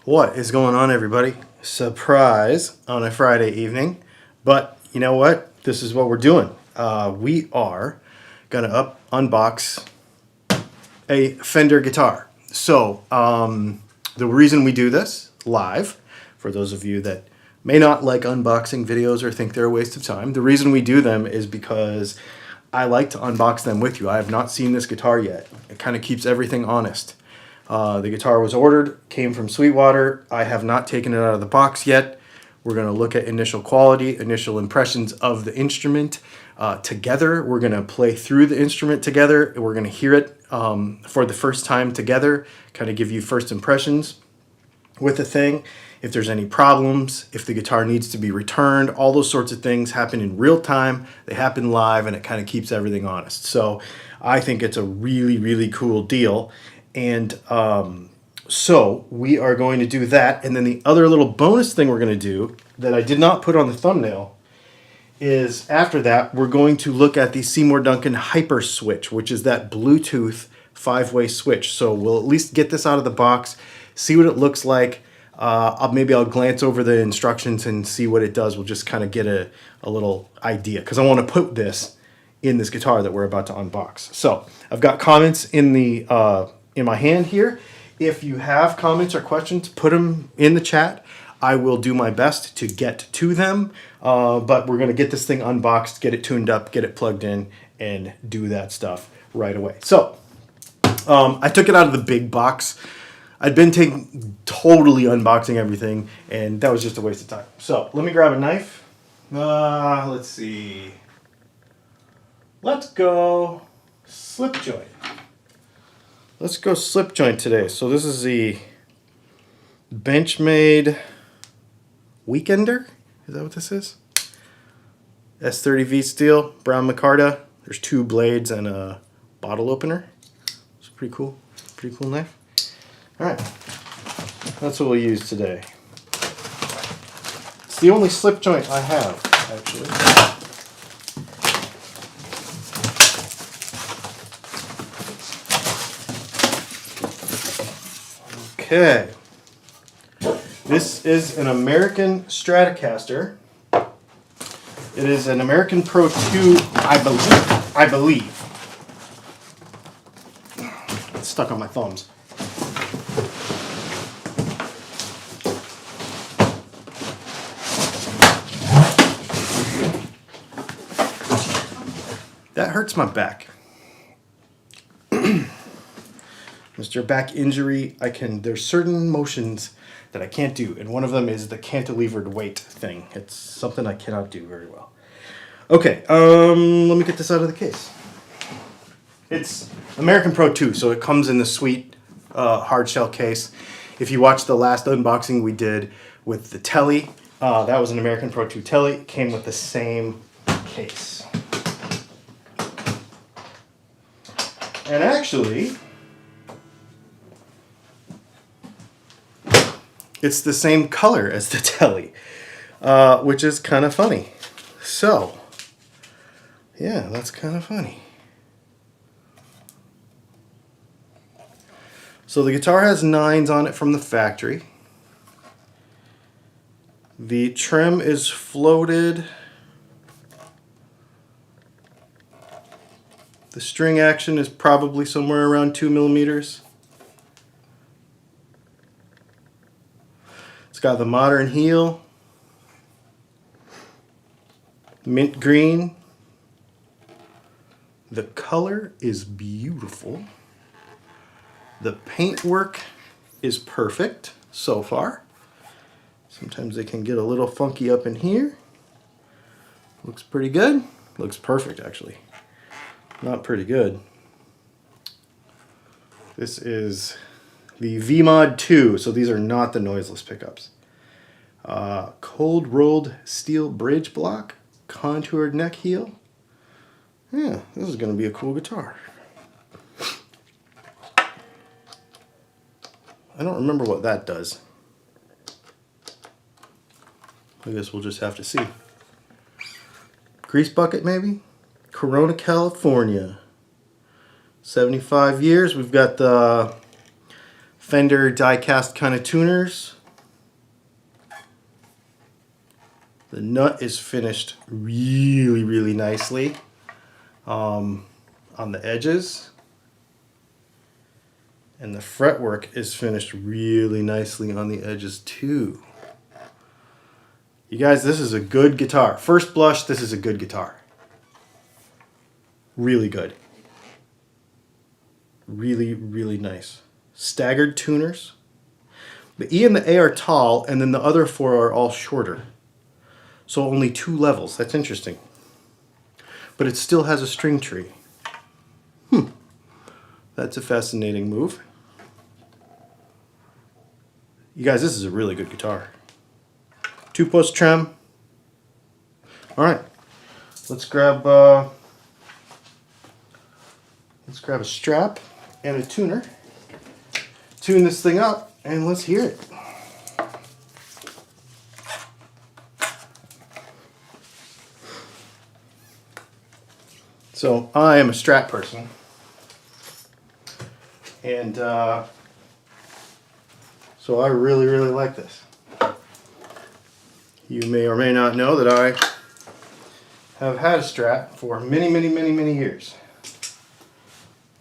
What is going on, everybody? Surprise on a Friday evening. But you know what? This is what we're doing. We are going to unbox a Fender guitar. So the reason we do this live, for those of you that may not like unboxing videos or think they're a waste of time, the reason we do them is because I like to unbox them with you. I have not seen this guitar yet. It kind of keeps everything honest. The guitar was ordered, came from Sweetwater. I have not taken it out of the box yet. We're going to look at initial quality, initial impressions of the instrument together. We're going to play through the instrument together. We're going to hear it for the first time together, kind of give you first impressions with the thing. If there's any problems, if the guitar needs to be returned, all those sorts of things happen in real time. They happen live, and it kind of keeps everything honest. So I think it's a really, really cool deal. And so we are going to do that. And then the other little bonus thing we're going to do that I did not put on the thumbnail is after that, we're going to look at the Seymour Duncan Hyper Switch, which is that Bluetooth 5-way switch. So we'll at least get this out of the box, see what it looks like. Maybe I'll glance over the instructions and see what it does. We'll just kind of get a little idea, because I want to put this in this guitar that we're about to unbox. So I've got comments in the in my hand here. If you have comments or questions, put them in the chat. I will do my best to get to them, but we're going to get this thing unboxed, get it tuned up, get it plugged in, and do that stuff right away. So I took it out of the big box. I'd been totally unboxing everything, and that was just a waste of time. So let me grab a knife. Let's see. Let's go slip joint. Let's go slip joint today. So this is the Benchmade Weekender. Is that what this is? S30V steel, brown micarta. There's 2 blades and a bottle opener. It's pretty cool. Pretty cool knife. All right. That's what we'll use today. It's the only slip joint I have, actually. Okay, this is an American Stratocaster. It is an American Pro 2, I believe. It's stuck on my thumbs. That hurts my back. Mr. Back injury, there's certain motions that I can't do, and one of them is the cantilevered weight thing. It's something I cannot do very well. Okay, let me get this out of the case. It's American Pro 2, so it comes in the sweet hard shell case. If you watched the last unboxing we did with the Telly, that was an American Pro 2 Telly. It came with the same case. And actually, it's the same color as the Telly, which is kind of funny. So, yeah, that's kind of funny. So the guitar has 9s on it from the factory. The trim is floated. The string action is probably somewhere around 2 millimeters. It's got the modern heel, mint green. The color is beautiful. The paintwork is perfect so far. Sometimes they can get a little funky up in here. Looks pretty good. Looks perfect, actually. Not pretty good. This is the V-Mod 2, so these are not the noiseless pickups. Cold rolled steel bridge block, contoured neck heel. Yeah, this is going to be a cool guitar. I don't remember what that does. I guess we'll just have to see. Grease bucket, maybe? Corona, California. 75 years. We've got the Fender die-cast kind of tuners. The nut is finished really, really nicely on the edges. And the fretwork is finished really nicely on the edges too. You guys, this is a good guitar. First blush, this is a good guitar. Really good. Really, really nice. Staggered tuners. The E and the A are tall, and then the other four are all shorter. So only 2 levels. That's interesting. But it still has a string tree. That's a fascinating move. You guys, this is a really good guitar. 2-post trem. All right, let's grab a strap and a tuner. Tune this thing up, and let's hear it. So I am a Strat person, and so I really, really like this. You may or may not know that I have had a Strat for many, many, many, many years.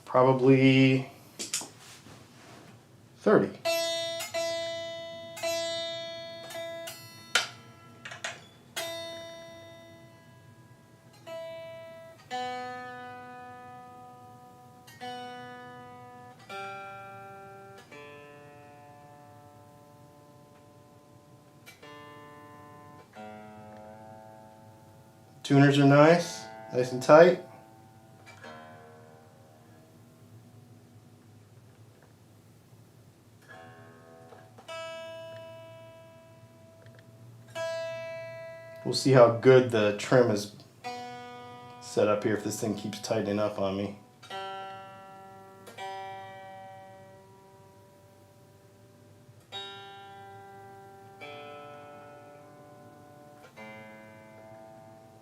Probably 30. Tuners are nice and tight. We'll see how good the trim is set up here if this thing keeps tightening up on me.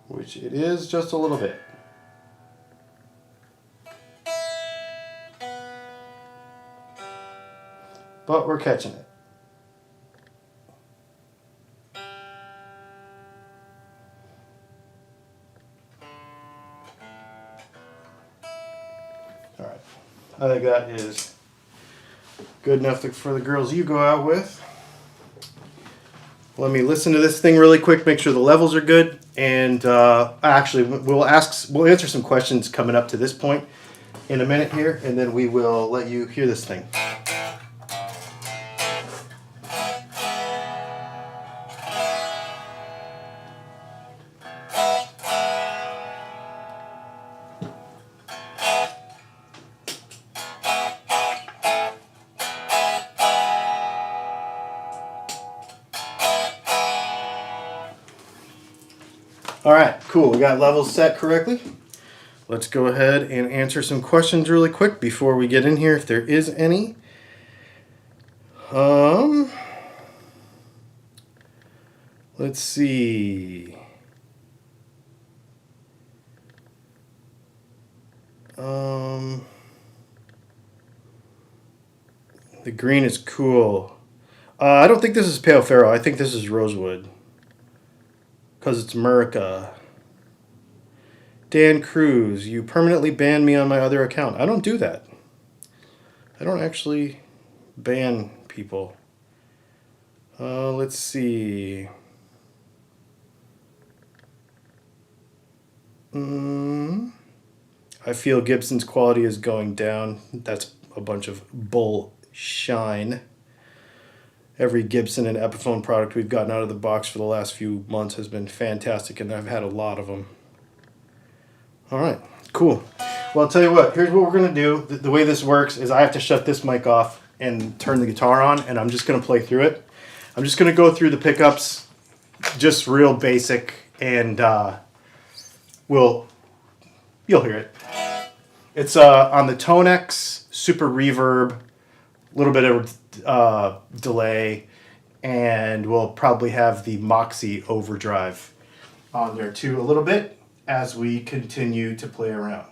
Which it is just a little bit. But we're catching it. All right, I think that is good enough for the girls you go out with. Let me listen to this thing really quick, make sure the levels are good, and actually we'll answer some questions coming up to this point in a minute here, and then we will let you hear this thing. All right, cool. We got levels set correctly. Let's go ahead and answer some questions really quick before we get in here, if there is any. Let's see. The green is cool. I don't think this is Pale Pharaoh. I think this is Rosewood. Because it's Murica. Dan Cruz, you permanently banned me on my other account. I don't do that. I don't actually ban people. Let's see. I feel Gibson's quality is going down. That's a bunch of bullshine. Every Gibson and Epiphone product we've gotten out of the box for the last few months has been fantastic, and I've had a lot of them. All right, cool. Well, I'll tell you what, here's what we're going to do. The way this works is I have to shut this mic off and turn the guitar on, and I'm just going to play through it. I'm just going to go through the pickups, just real basic, and you'll hear it. It's on the Tonex, super reverb, a little bit of delay, and we'll probably have the Moxie overdrive on there too a little bit as we continue to play around.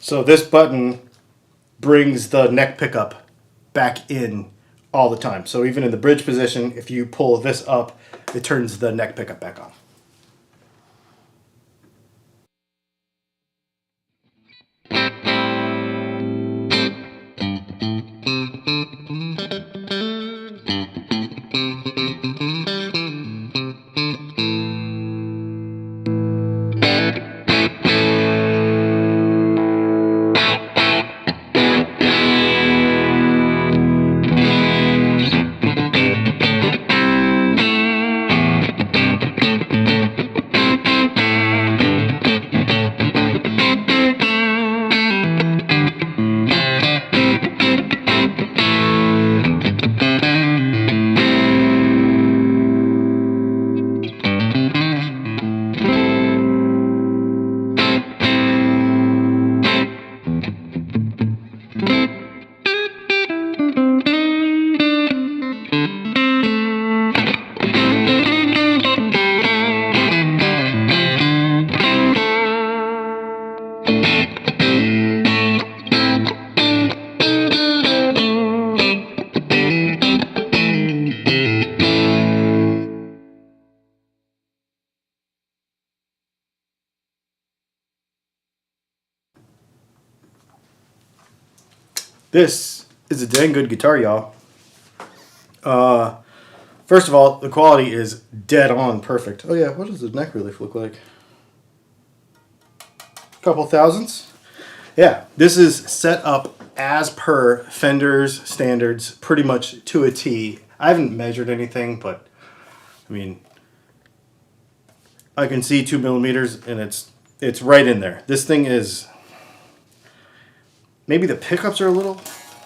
So this button brings the neck pickup back in all the time. So even in the bridge position, if you pull this up, it turns the neck pickup back on. This is a dang good guitar, y'all. First of all, the quality is dead on perfect. Oh yeah, what does the neck relief look like? Couple thousandths? Yeah, this is set up as per Fender's standards, pretty much to a T. I haven't measured anything, but I mean, I can see 2 millimeters, and it's right in there. This thing is, maybe the pickups are a little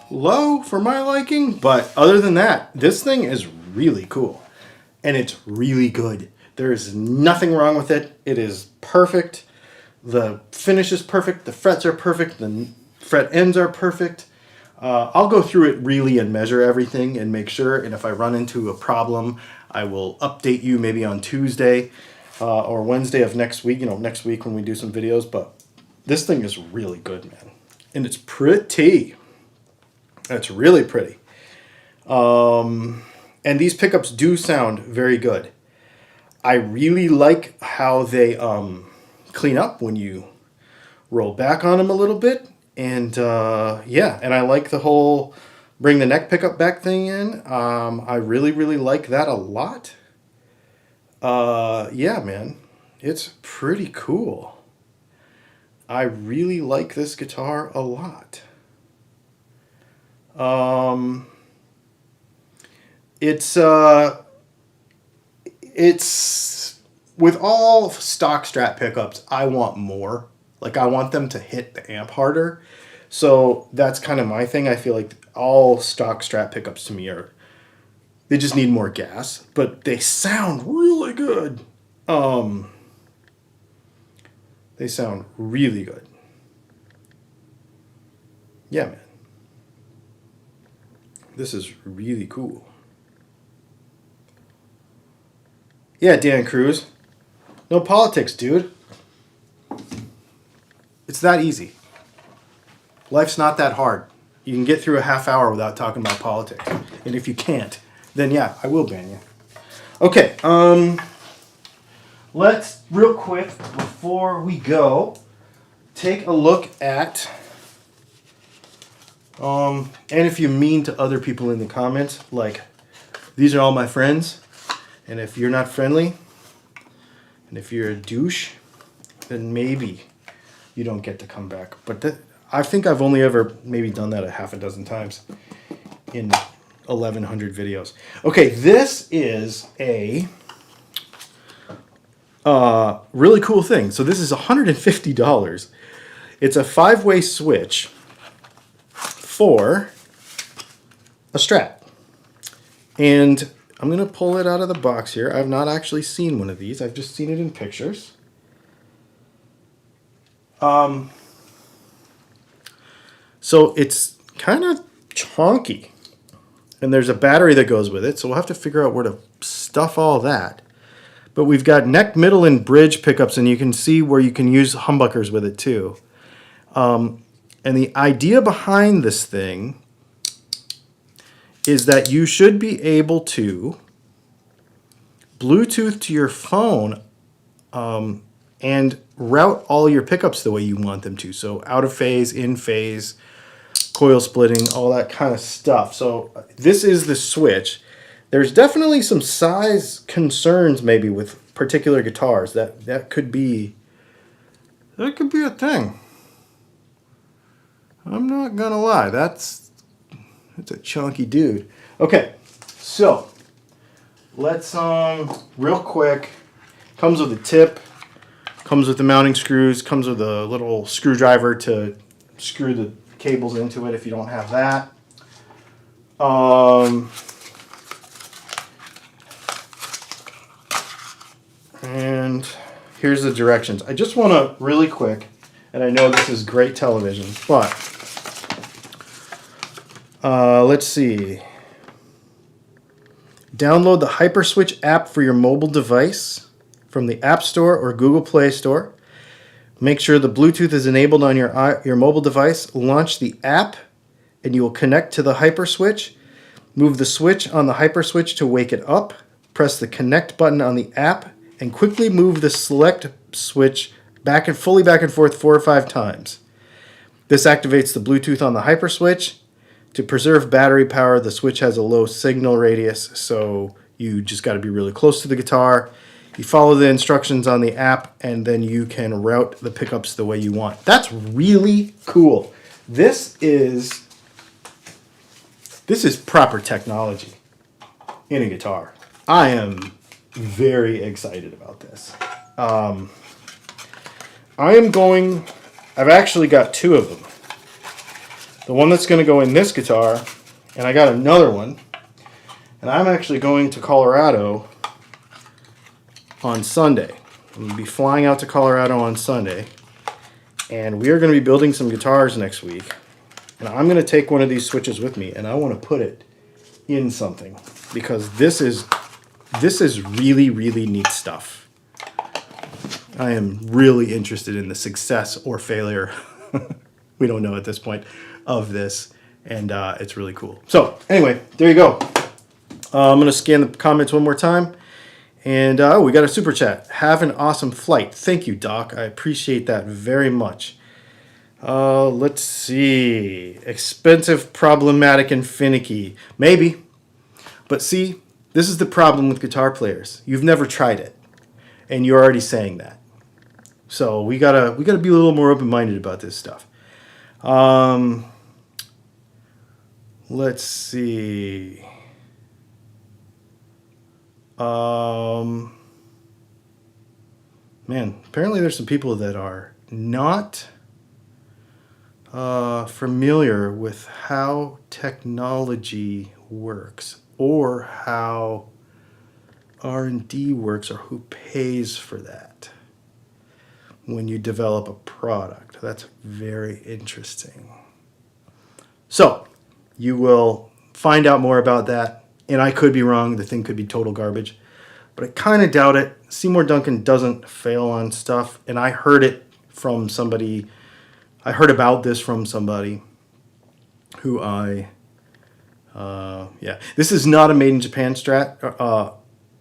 low for my liking, but other than that, this thing is really cool, and it's really good. There's nothing wrong with it. It is perfect. The finish is perfect. The frets are perfect. The fret ends are perfect. I'll go through it really and measure everything and make sure, and if I run into a problem, I will update you maybe on Tuesday or Wednesday of next week, next week when we do some videos. But this thing is really good, man. And it's pretty. It's really pretty. And these pickups do sound very good. I really like how they clean up when you roll back on them a little bit. And yeah, and I like the whole bring the neck pickup back thing in. I really, really like that a lot. Yeah, man, it's pretty cool. I really like this guitar a lot. It's with all stock Strat pickups, I want more. Like, I want them to hit the amp harder. So that's kind of my thing. I feel like all stock Strat pickups to me they just need more gas, but they sound really good. They sound really good. Yeah, man. This is really cool. Yeah, Dan Cruz. No politics, dude. It's that easy. Life's not that hard. You can get through a half hour without talking about politics. And if you can't, then yeah, I will ban you. Okay, let's real quick before we go take a look at and if you're mean to other people in the comments, like, these are all my friends, and if you're not friendly, and if you're a douche, then maybe you don't get to come back. But I think I've only ever maybe done that a half a dozen times in 1,100 videos. Okay, this is a really cool thing. So this is $150. It's a 5-way switch for a Strat. And I'm going to pull it out of the box here. I've not actually seen one of these. I've just seen it in pictures. So it's kind of chonky. And there's a battery that goes with it. So we'll have to figure out where to stuff all that. But we've got neck, middle, and bridge pickups. And you can see where you can use humbuckers with it too. And the idea behind this thing is that you should be able to Bluetooth to your phone and route all your pickups the way you want them to. So out of phase, in phase, coil splitting, all that kind of stuff. So this is the switch. There's definitely some size concerns maybe with particular guitars. That could be a thing. I'm not gonna lie. That's a chunky dude. Okay, so let's real quick. Comes with a tip. Comes with the mounting screws. Comes with a little screwdriver to screw the cables into it if you don't have that. And here's the directions. I just want to really quick, and I know this is great television, but let's see. Download the HyperSwitch app for your mobile device from the App Store or Google Play Store. Make sure the Bluetooth is enabled on your mobile device. Launch the app, and you will connect to the HyperSwitch. Move the switch on the HyperSwitch to wake it up. Press the connect button on the app, and quickly move the select switch fully back and forth 4 or 5 times. This activates the Bluetooth on the HyperSwitch. To preserve battery power, the switch has a low signal radius, so you just got to be really close to the guitar. You follow the instructions on the app, and then you can route the pickups the way you want. That's really cool. This is proper technology in a guitar. I am very excited about this. I've actually got 2 of them. The one that's going to go in this guitar, and I got another one. And I'm actually going to Colorado on Sunday. I'm going to be flying out to Colorado on Sunday. And we are going to be building some guitars next week. And I'm going to take one of these switches with me, and I want to put it in something. Because this is really, really neat stuff. I am really interested in the success or failure, we don't know at this point, of this. And it's really cool. So anyway, there you go. I'm going to scan the comments one more time. And we got a super chat. Have an awesome flight. Thank you, Doc. I appreciate that very much. Let's see. Expensive, problematic, and finicky. Maybe. But see, this is the problem with guitar players. You've never tried it. And you're already saying that. So we gotta be a little more open-minded about this stuff. Let's see. Man, apparently there's some people that are not familiar with how technology works or how R&D works or who pays for that when you develop a product. That's very interesting. So you will find out more about that. And I could be wrong. The thing could be total garbage. But I kind of doubt it. Seymour Duncan doesn't fail on stuff. And I heard it from somebody. I heard about this from somebody who This is not a made in Japan Strat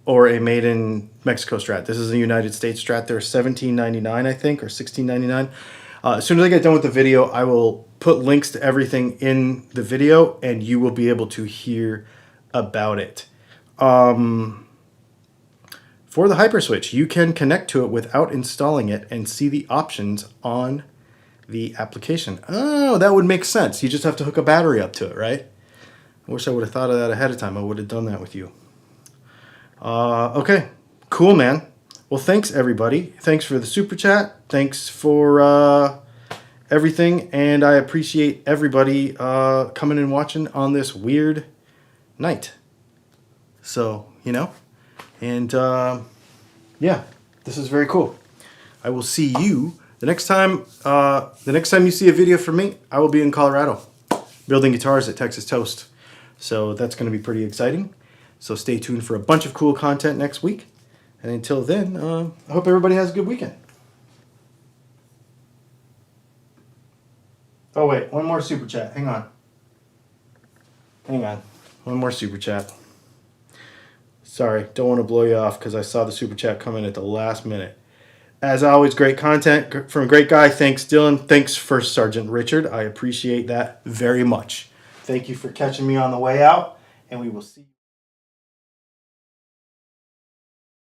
or a made in Mexico Strat. This is a United States Strat. They're $17.99, I think, or $16.99. As soon as I get done with the video, I will put links to everything in the video, and you will be able to hear about it. For the HyperSwitch, you can connect to it without installing it and see the options on the application. Oh, that would make sense. You just have to hook a battery up to it, right? I wish I would have thought of that ahead of time. I would have done that with you. Okay, cool, man. Well, thanks, everybody. Thanks for the super chat. Thanks for everything, and I appreciate everybody coming and watching on this weird night. So, and yeah, this is very cool. I will see you the next time. The next time you see a video from me, I will be in Colorado building guitars at Texas Toast. So that's going to be pretty exciting. So stay tuned for a bunch of cool content next week. And until then, I hope everybody has a good weekend. Oh wait, one more super chat. Hang on. One more super chat. Sorry, don't want to blow you off because I saw the super chat come in at the last minute. As always, great content from a great guy. Thanks, Dylan. Thanks, First Sergeant Richard. I appreciate that very much. Thank you for catching me on the way out, and we will see you.